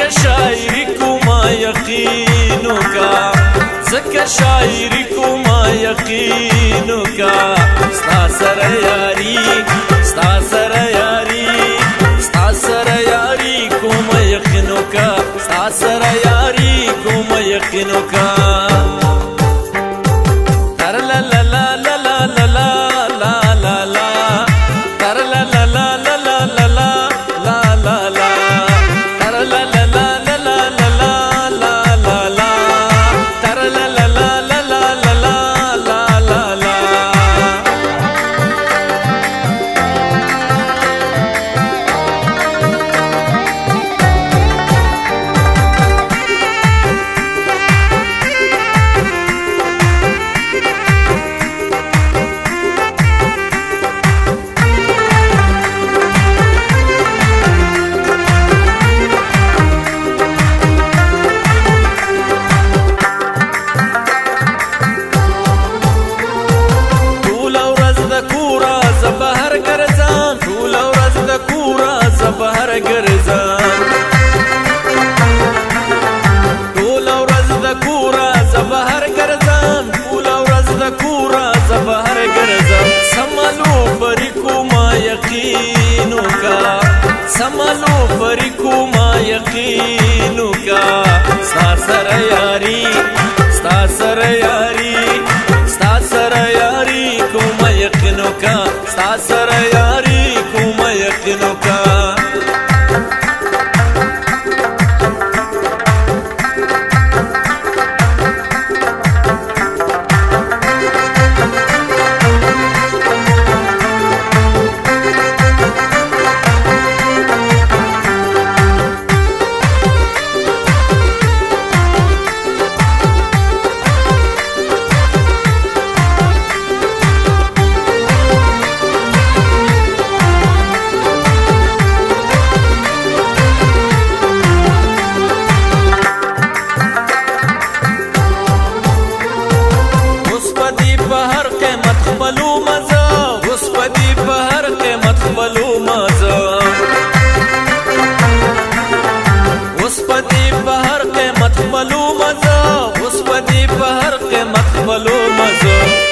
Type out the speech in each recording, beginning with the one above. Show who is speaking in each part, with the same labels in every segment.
Speaker 1: زکه شاعری کوما یقینو کا زکه شاعری کوما یقینو کا ستا سره یاری ستا سره یاری ستا سره یاری کوما یقینو کا ستا سره یاری کوما یقینو کا بهر ګرځم ټول ورځ د کوره زه بهر ګرځم ټول ورځ د کوره زه بهر ګرځم سملو پرې کوما یقینو کا سملو پرې کوما یقینو کا ستا سره یاري ستا سره یاري ستا سره یاري کوما یقینو کا ستا سره یاري کوما یقینو کا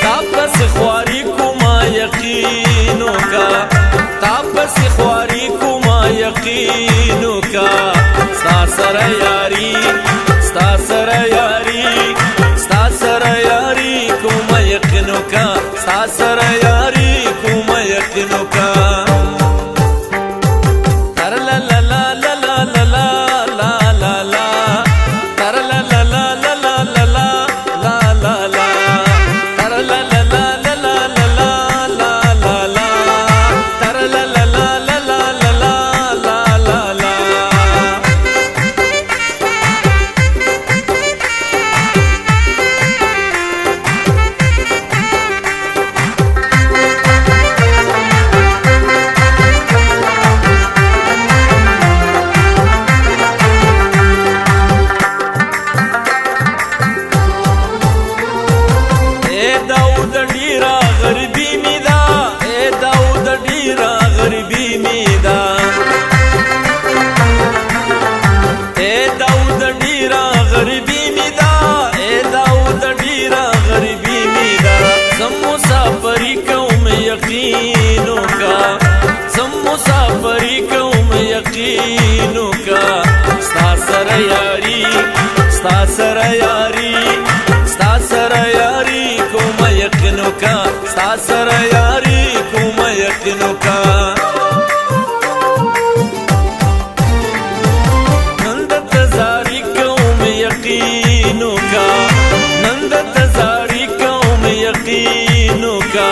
Speaker 1: तापस ख्वारी कुमा यकीनो का तापस ख्वारी कुमा यकीनो का सता सरे यारी सता सरे यारी सता सरे यारी कुमा यकीनो का सता सरे यारी कुमा यकीनो का यकीनों का सम मुसाफरी कौम यकीनों का सता सरे यारी सता सरे यारी सता सरे यारी कौम यकीनों का सता सरे यारी कौम यकीनों का नंदत जारी कौम यकीनों का नंदत जारी कौम यकीनों का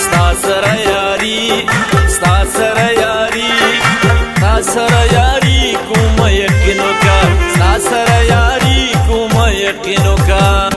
Speaker 1: सता सरे यारी सता सरे यारी सता सरे यारी कुमा यकीनो का सता सरे यारी कुमा यकीनो का